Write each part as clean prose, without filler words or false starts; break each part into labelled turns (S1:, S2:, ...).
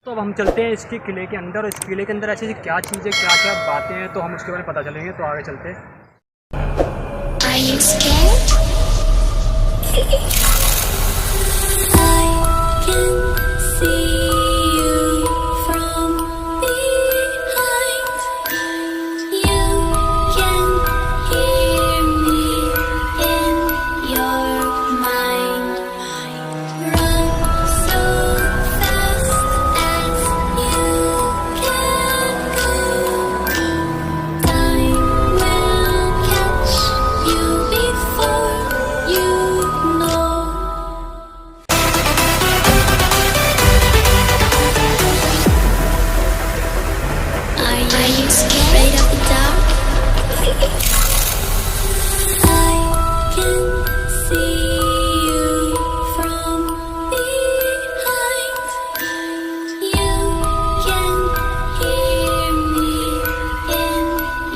S1: तो अब हम चलते हैं इसके किले के अंदर, और इस किले के अंदर ऐसी क्या चीज़ें, क्या क्या बातें हैं, तो हम उसके बारे में पता चलेंगे। तो आगे चलते हैं।
S2: Are you scared? I can see you from behind. You can hear me in your mind. Run so fast as you can go. Time will catch you before you know. Are you scared of the dark? I can see you from behind. You can hear me in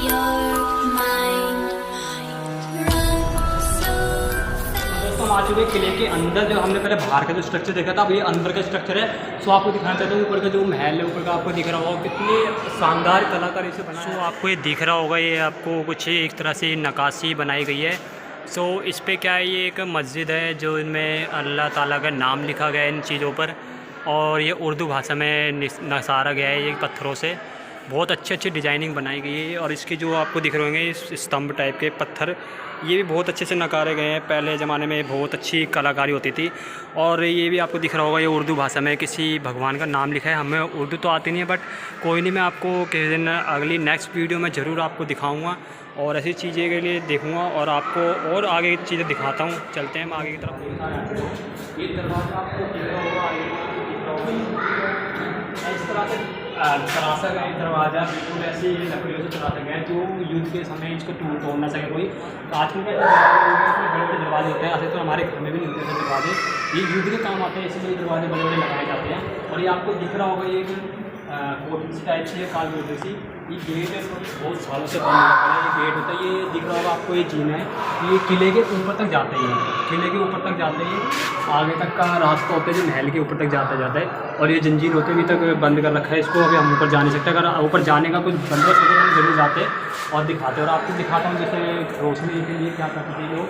S2: your mind. Run so fast.
S1: दोस्तों हम आ चुके हैं किले के अंदर। जो हमने पहले बाहर का जो स्ट्रक्चर देखा था, अब ये अंदर का स्ट्रक्चर है। सो आपको दिखाना चाहता हूँ ऊपर का जो महल है, ऊपर का आपको दिख रहा होगा कितनी शानदार कलाकारी से बना है। आपको ये दिख रहा होगा, ये आपको कुछ एक तरह से नक्काशी बनाई गई है। सो इस पे क्या है, ये एक मस्जिद है जो इनमें अल्लाह ताला का नाम लिखा गया है इन चीज़ों पर, और ये उर्दू भाषा में नसारा गया है ये पत्थरों से। बहुत अच्छी डिज़ाइनिंग बनाई गई है। और इसके जो आपको दिख रहे होंगे इस स्तंभ टाइप के पत्थर, ये भी बहुत अच्छे से नकारे गए हैं। पहले ज़माने में बहुत अच्छी कलाकारी होती थी। और ये भी आपको दिख रहा होगा, ये उर्दू भाषा में किसी भगवान का नाम लिखा है। हमें उर्दू तो आती नहीं है, बट कोई नहीं, मैं आपको किसी दिन अगली नेक्स्ट वीडियो में ज़रूर आपको दिखाऊँगा और ऐसी चीज़ें के लिए देखूँगा और आपको और आगे की चीज़ें दिखाता हूँ। चलते हैं हम आगे की तरफ। ये दरवाज़ा आपको दिख रहा होगा, आगे दिख रहा होगा इस तरह से तराशा गया दरवाज़ा, बिल्कुल ऐसे लकड़ियों से तराशा गया है जो युद्ध के समय इसको तोड़ ना सके कोई। तो आजकल के बड़े बड़े दरवाजे होते हैं, ऐसे तो हमारे घर में भी नहीं होते थे दरवाजे, ये युद्ध के काम आते हैं, इसलिए दरवाजे बड़े बड़े लगाए जाते हैं। और ये आपको दिख रहा होगा, ये एक कोठी सी टाइप से है, काल कोठी सी। ये गेट बहुत सालों से बंद हुआ है, ये गेट होता है, ये दिख रहा होगा आपको, ये जीना है। ये किले के ऊपर तक जाते हैं, किले के ऊपर तक जाते हैं, आगे तक का रास्ता होता है जो महल के ऊपर तक जाता है। और ये जंजीर होते अभी तक बंद कर रखा है इसको, अभी हम ऊपर जा नहीं सकते। अगर ऊपर जाने का कुछ बंदोबस्त होता है तो हम जरूर जाते और दिखाते। और आपको दिखाता हूँ जैसे रोशनी के लिए क्या करते थे लोग,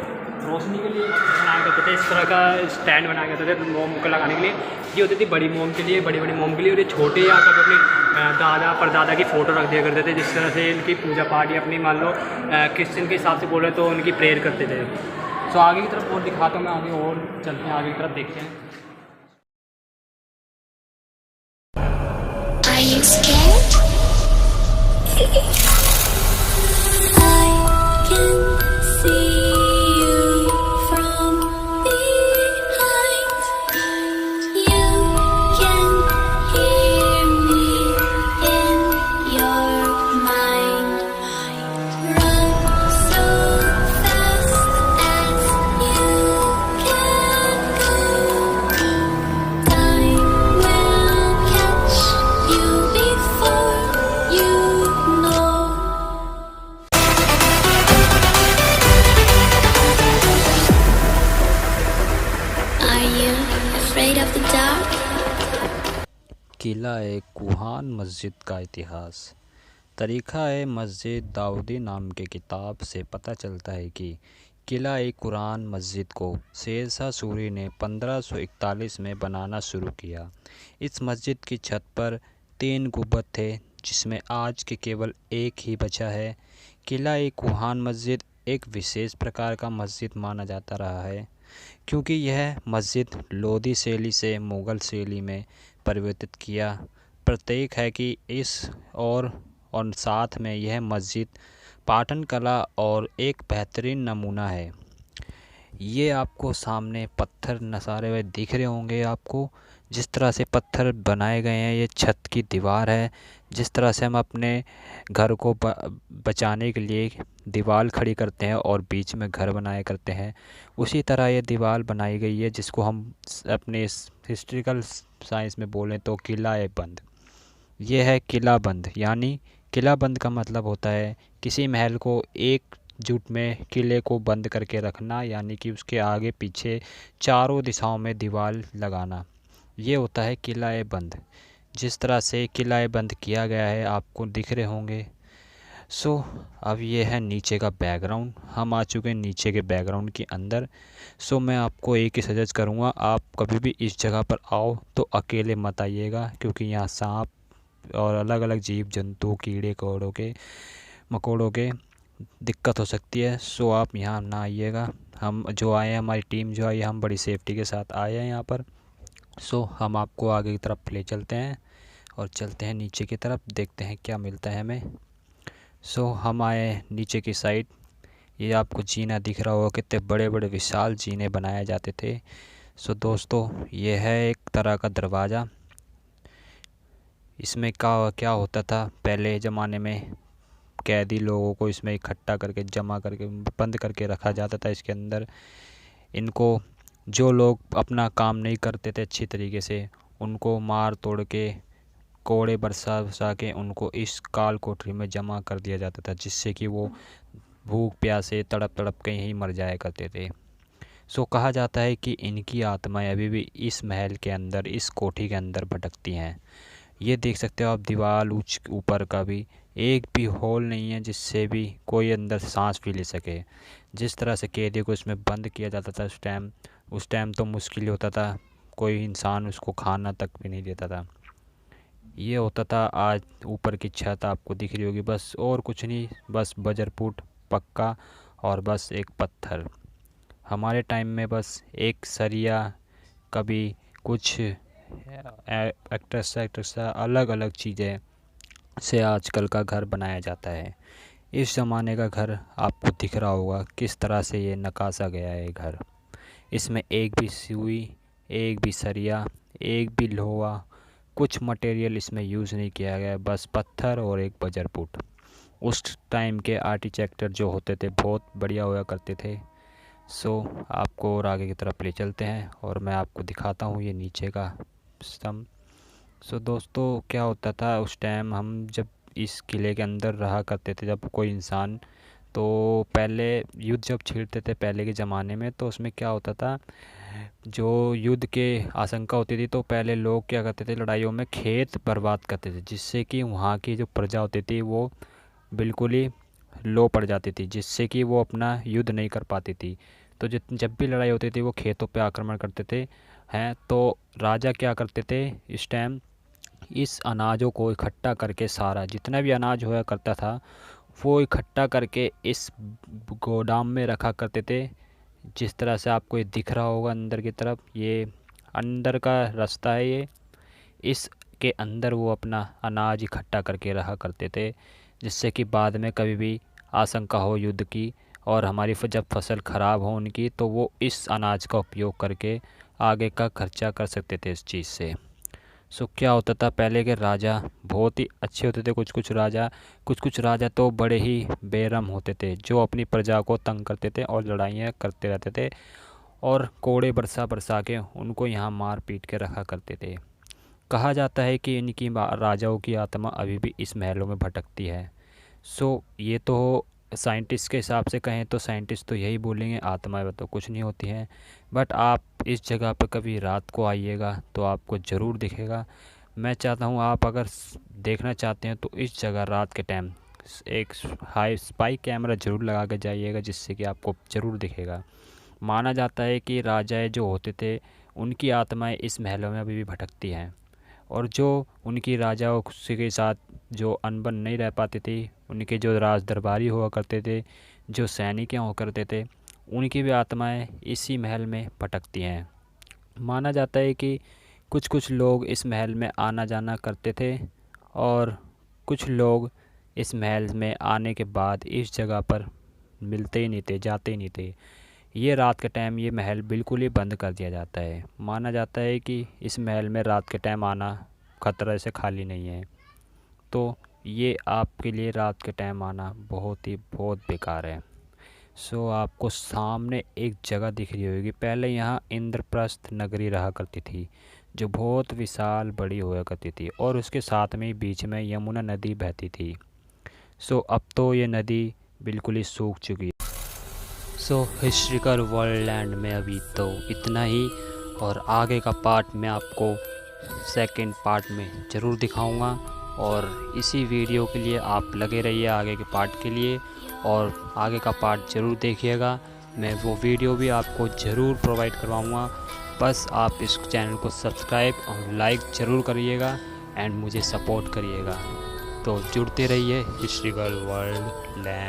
S1: रोशनी के लिए बनाया करते थे, इस तरह का स्टैंड बनाया करते थे मोम को लगाने के लिए। ये होती थी बड़ी मोम के लिए, बड़ी बड़ी मोम के लिए। और ये छोटे या कभी अपने दादा परदादा की फ़ोटो रख दिया करते थे, जिस तरह से इनकी पूजा पाठ या अपनी मान लो क्रिश्चियन के हिसाब से बोले तो उनकी प्रेयर करते थे। सो आगे की तरफ और दिखाता हूँ मैं, आगे और चलते हैं, आगे की तरफ देखते हैं।
S2: Are you scared? I can see you from behind. You can hear me in your mind. Run so fast as you can go. Time will catch you before you know. Are you afraid of the dark?
S3: किला कुहान मस्जिद का इतिहास। तरीक़ा मस्जिद दाऊदी नाम के किताब से पता चलता है कि किला कुरान मस्जिद को शेरशाह सूरी ने 1541 में बनाना शुरू किया। इस मस्जिद की छत पर 3 गुंबद थे, जिसमें आज के केवल एक ही बचा है। किला कुहान मस्जिद एक विशेष प्रकार का मस्जिद माना जाता रहा है, क्योंकि यह मस्जिद लोधी शैली से मुग़ल शैली में परिवर्तित किया प्रतीक है कि इस और साथ में यह मस्जिद पाटन कला और एक बेहतरीन नमूना है। ये आपको सामने पत्थर नसारे हुए दिख रहे होंगे आपको, जिस तरह से पत्थर बनाए गए हैं। ये छत की दीवार है, जिस तरह से हम अपने घर को बचाने के लिए दीवार खड़ी करते हैं और बीच में घर बनाया करते हैं, उसी तरह ये दीवार बनाई गई है, जिसको हम अपने हिस्ट्रिकल साइंस में बोलें तो किला बंद। ये है किला बंद, यानी किला बंद का मतलब होता है किसी महल को एकजुट में किले को बंद करके रखना, यानी कि उसके आगे पीछे चारों दिशाओं में दीवार लगाना। ये होता है किला बंद। जिस तरह से किला बंद किया गया है आपको दिख रहे होंगे। सो अब ये है नीचे का बैकग्राउंड। हम आ चुके हैं नीचे के बैकग्राउंड के अंदर। सो मैं आपको एक ही सजेस्ट करूँगा, आप कभी भी इस जगह पर आओ तो अकेले मत आइएगा, क्योंकि यहाँ सांप और अलग अलग जीव जंतु कीड़े मकोड़ों के दिक्कत हो सकती है। सो आप यहाँ ना आइएगा। हम जो आए हैं, हमारी टीम जो आई है, हम बड़ी सेफ्टी के साथ आए हैं यहाँ पर। सो हम आपको आगे की तरफ ले चलते हैं और चलते हैं नीचे की तरफ, देखते हैं क्या मिलता है हमें। सो हम आए नीचे की साइड। ये आपको जीना दिख रहा होगा, कितने बड़े बड़े विशाल जीने बनाए जाते थे। सो दोस्तों, ये है एक तरह का दरवाज़ा। इसमें क्या होता था, पहले ज़माने में कैदी लोगों को इसमें इकट्ठा करके जमा करके बंद करके रखा जाता था इसके अंदर। इनको जो लोग अपना काम नहीं करते थे अच्छी तरीके से, उनको मार तोड़ के कोड़े बरसा के उनको इस काल कोठरी में जमा कर दिया जाता था, जिससे कि वो भूख प्यासे तड़प के यहीं मर जाया करते थे। सो कहा जाता है कि इनकी आत्माएं अभी भी इस महल के अंदर, इस कोठी के अंदर भटकती हैं। ये देख सकते हो आप, दीवार ऊपर का भी एक भी होल नहीं है जिससे भी कोई अंदर सांस भी ले सके। जिस तरह से कैदी को इसमें बंद किया जाता था उस टाइम तो मुश्किल होता था, कोई इंसान उसको खाना तक भी नहीं देता था। ये होता था। आज ऊपर की छत आपको दिख रही होगी, बस और कुछ नहीं, बस बजरपुट पक्का और बस एक पत्थर। हमारे टाइम में बस एक सरिया, कभी कुछ एक्ट्रेसा अलग अलग चीज़ें से आजकल का घर बनाया जाता है। इस ज़माने का घर आपको दिख रहा होगा किस तरह से ये नकासा गया है घर। इसमें एक भी सुई, एक भी सरिया, एक भी लोहा, कुछ मटेरियल इसमें यूज़ नहीं किया गया है, बस पत्थर और एक बजरपुट। उस टाइम के आर्किटेक्चर जो होते थे बहुत बढ़िया हुआ करते थे। सो आपको और आगे की तरफ ले चलते हैं और मैं आपको दिखाता हूँ ये नीचे का स्तंभ। सो दोस्तों, क्या होता था उस टाइम, हम जब इस किले के अंदर रहा करते थे, जब कोई इंसान, तो पहले युद्ध जब छिड़ते थे पहले के ज़माने में, तो उसमें क्या होता था, जो युद्ध के आशंका होती थी तो पहले लोग क्या करते थे, लड़ाइयों में खेत बर्बाद करते थे, जिससे कि वहाँ की जो प्रजा होती थी वो बिल्कुल ही लो पड़ जाती थी, जिससे कि वो अपना युद्ध नहीं कर पाती थी। तो जब भी लड़ाई होती थी वो खेतों पे आक्रमण करते थे हैं। तो राजा क्या करते थे इस टाइम, इस अनाजों को इकट्ठा करके, सारा जितना भी अनाज हुआ करता था वो इकट्ठा करके इस गोदाम में रखा करते थे। जिस तरह से आपको ये दिख रहा होगा अंदर की तरफ, ये अंदर का रास्ता है, ये इसके अंदर वो अपना अनाज इकट्ठा करके रखा करते थे, जिससे कि बाद में कभी भी आशंका हो युद्ध की और हमारी जब फसल ख़राब हो उनकी, तो वो इस अनाज का उपयोग करके आगे का खर्चा कर सकते थे इस चीज़ से। सो क्या होता था, पहले के राजा बहुत ही अच्छे होते थे। कुछ कुछ राजा तो बड़े ही बेरहम होते थे, जो अपनी प्रजा को तंग करते थे और लड़ाइयाँ करते रहते थे और कोड़े बरसा के उनको यहाँ मार पीट के रखा करते थे। कहा जाता है कि इनकी राजाओं की आत्मा अभी भी इस महलों में भटकती है। सो ये तो साइंटिस्ट के हिसाब से कहें तो साइंटिस्ट तो यही बोलेंगे, आत्माएं तो कुछ नहीं होती हैं। बट आप इस जगह पर कभी रात को आइएगा तो आपको ज़रूर दिखेगा। मैं चाहता हूँ आप अगर देखना चाहते हैं तो इस जगह रात के टाइम एक हाई स्पाई कैमरा ज़रूर लगा के जाइएगा, जिससे कि आपको ज़रूर दिखेगा। माना जाता है कि राजाएँ जो होते थे उनकी आत्माएँ इस महलों में अभी भी भटकती हैं, और जो उनकी राजाओं के साथ जो अनबन नहीं रह पाती थी, उनके जो राज दरबारी हुआ करते थे, जो सैनिक हुआ करते थे, उनकी भी आत्माएं इसी महल में भटकती हैं। माना जाता है कि कुछ लोग इस महल में आना जाना करते थे और कुछ लोग इस महल में आने के बाद इस जगह पर मिलते ही नहीं थे, जाते ही नहीं थे। ये रात के टाइम ये महल बिल्कुल ही बंद कर दिया जाता है। माना जाता है कि इस महल में रात के टाइम आना खतरे से खाली नहीं है। तो ये आपके लिए रात के टाइम आना बहुत बेकार है। सो आपको सामने एक जगह दिख रही होगी, पहले यहाँ इंद्रप्रस्थ नगरी रहा करती थी, जो बहुत विशाल बड़ी हुआ करती थी, और उसके साथ में बीच में यमुना नदी बहती थी। सो अब तो ये नदी बिल्कुल ही सूख चुकी है। सो हिस्ट्रिकल वर्ल्ड लैंड में अभी तो इतना ही, और आगे का पार्ट मैं आपको सेकंड पार्ट में ज़रूर दिखाऊंगा। और इसी वीडियो के लिए आप लगे रहिए आगे के पार्ट के लिए, और आगे का पार्ट ज़रूर देखिएगा। मैं वो वीडियो भी आपको ज़रूर प्रोवाइड करवाऊंगा। बस आप इस चैनल को सब्सक्राइब और लाइक ज़रूर करिएगा एंड मुझे सपोर्ट करिएगा। तो जुड़ते रहिए हिस्ट्रिकल वर्ल्ड लैंड।